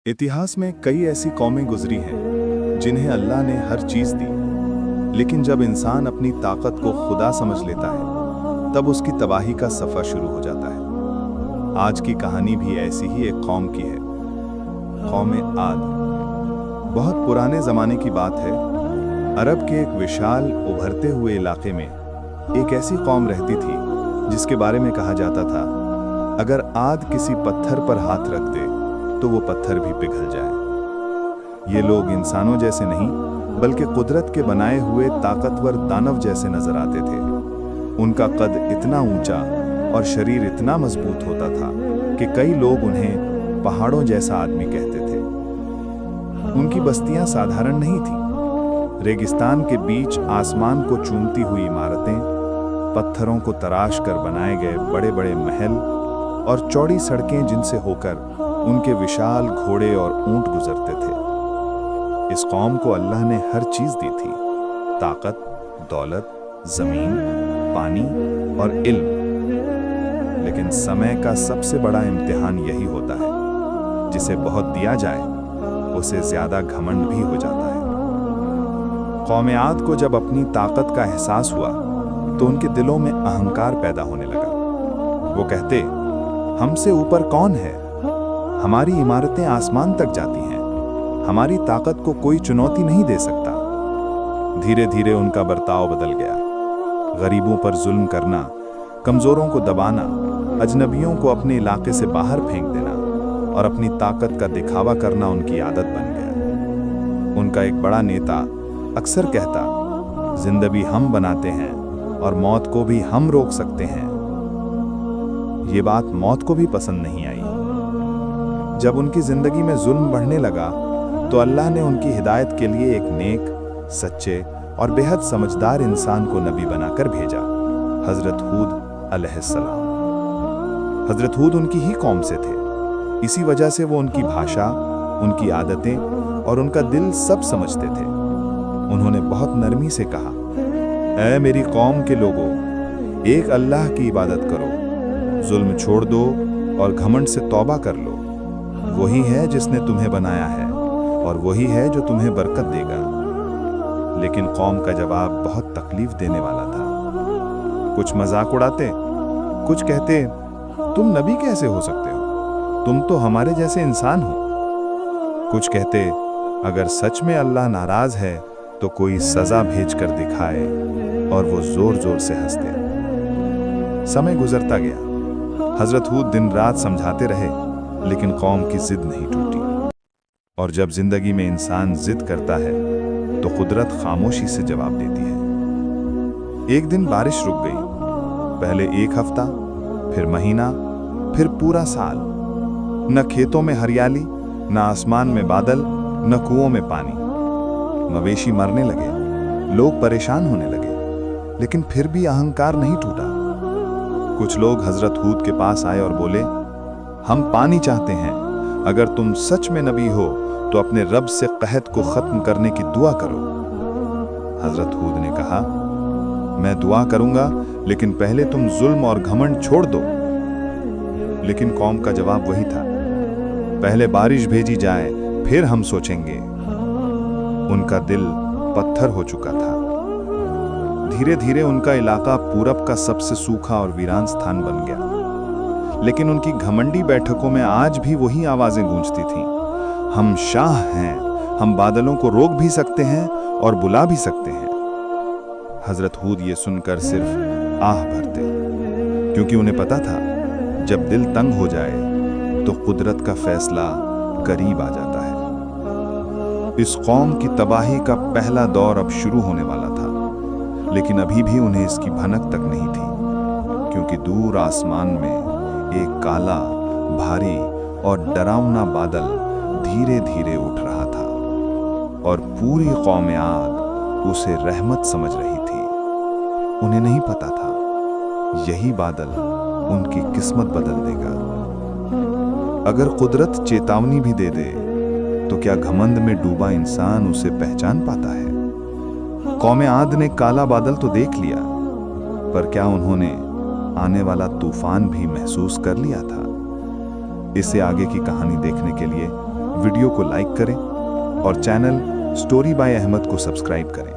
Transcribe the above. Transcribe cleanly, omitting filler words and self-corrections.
इतिहास में कई ऐसी कौमें गुजरी हैं जिन्हें अल्लाह ने हर चीज़ दी, लेकिन जब इंसान अपनी ताकत को खुदा समझ लेता है तब उसकी तबाही का सफ़र शुरू हो जाता है। आज की कहानी भी ऐसी ही एक कौम की है, कौम आद। बहुत पुराने ज़माने की बात है। अरब के एक विशाल उभरते हुए इलाके में एक ऐसी कौम रहती थी जिसके बारे में कहा जाता था, अगर आद किसी पत्थर पर हाथ रख दे तो वो पत्थर भी पिघल जाए। ये लोग इंसानों जैसे नहीं बल्कि कुदरत के बनाए हुए ताकतवर दानव जैसे नजर आते थे। उनका कद इतना ऊंचा और शरीर इतना मजबूत होता था कि कई लोग उन्हें पहाड़ों जैसा आदमी कहते थे। उनकी बस्तियां साधारण नहीं थीं। रेगिस्तान के बीच आसमान को चूमती हुई इमारतें, पत्थरों को तराश कर बनाए गए बड़े बड़े महल और चौड़ी सड़कें जिनसे होकर उनके विशाल घोड़े और ऊंट गुजरते थे। इस कौम को अल्लाह ने हर चीज दी थी, ताकत, दौलत, जमीन, पानी और इल्म। लेकिन समय का सबसे बड़ा इम्तिहान यही होता है, जिसे बहुत दिया जाए उसे ज्यादा घमंड भी हो जाता है। कौम आद को जब अपनी ताकत का एहसास हुआ तो उनके दिलों में अहंकार पैदा होने लगा। वो कहते, हमसे ऊपर कौन है? हमारी इमारतें आसमान तक जाती हैं, हमारी ताकत को कोई चुनौती नहीं दे सकता। धीरे धीरे उनका बर्ताव बदल गया। गरीबों पर जुल्म करना, कमजोरों को दबाना, अजनबियों को अपने इलाके से बाहर फेंक देना और अपनी ताकत का दिखावा करना उनकी आदत बन गया। उनका एक बड़ा नेता अक्सर कहता, जिंदगी हम बनाते हैं और मौत को भी हम रोक सकते हैं। ये बात मौत को भी पसंद नहीं आई। जब उनकी जिंदगी में जुल्म बढ़ने लगा तो अल्लाह ने उनकी हिदायत के लिए एक नेक, सच्चे और बेहद समझदार इंसान को नबी बनाकर भेजा, हजरत हूद अलैहिस्सलाम। हजरत हूद उनकी ही कौम से थे। इसी वजह से वो उनकी भाषा, उनकी आदतें और उनका दिल सब समझते थे। उन्होंने बहुत नरमी से कहा, ऐ मेरी कौम के लोगों, एक अल्लाह की इबादत करो, जुल्म छोड़ दो और घमंड से तौबा कर लो। वही है जिसने तुम्हें बनाया है और वही है जो तुम्हें बरकत देगा। लेकिन कौम का जवाब बहुत तकलीफ देने वाला था। कुछ मजाक उड़ाते, कुछ कहते, तुम नबी कैसे हो सकते हो? तुम तो हमारे जैसे इंसान हो। कुछ कहते, अगर सच में अल्लाह नाराज है तो कोई सजा भेज कर दिखाए, और वो जोर जोर से हंसते। समय गुजरता गया। हजरत हूद दिन रात समझाते रहे, लेकिन कौम की जिद नहीं टूटी। और जब जिंदगी में इंसान जिद करता है तो कुदरत खामोशी से जवाब देती है। एक दिन बारिश रुक गई। पहले एक हफ्ता, फिर महीना, फिर पूरा साल। न खेतों में हरियाली, न आसमान में बादल, न कुओं में पानी। मवेशी मरने लगे, लोग परेशान होने लगे, लेकिन फिर भी अहंकार नहीं टूटा। कुछ लोग हजरत हूद के पास आए और बोले, हम पानी चाहते हैं। अगर तुम सच में नबी हो तो अपने रब से कहत को खत्म करने की दुआ करो। हजरत हूद ने कहा, मैं दुआ करूंगा, लेकिन पहले तुम जुल्म और घमंड छोड़ दो। लेकिन कौम का जवाब वही था, पहले बारिश भेजी जाए, फिर हम सोचेंगे। उनका दिल पत्थर हो चुका था। धीरे धीरे उनका इलाका पूरब का सबसे सूखा और वीरान स्थान बन गया। लेकिन उनकी घमंडी बैठकों में आज भी वही आवाजें गूंजती थीं, हम शाह हैं, हम बादलों को रोक भी सकते हैं और बुला भी सकते हैं। हजरत हूद ये सुनकर सिर्फ आह भरते, क्योंकि उन्हें पता था, जब दिल तंग हो जाए तो कुदरत का फैसला करीब आ जाता है। इस कौम की तबाही का पहला दौर अब शुरू होने वाला था, लेकिन अभी भी उन्हें इसकी भनक तक नहीं थी, क्योंकि दूर आसमान में एक काला, भारी और डरावना बादल धीरे धीरे उठ रहा था, और पूरी कौम आद उसे रहमत समझ रही थी। उन्हें नहीं पता था, यही बादल उनकी किस्मत बदल देगा। अगर कुदरत चेतावनी भी दे दे तो क्या घमंड में डूबा इंसान उसे पहचान पाता है? कौम आद ने काला बादल तो देख लिया, पर क्या उन्होंने आने वाला तूफान भी महसूस कर लिया था? इससे आगे की कहानी देखने के लिए वीडियो को लाइक करें और चैनल स्टोरी बाय अहमद को सब्सक्राइब करें।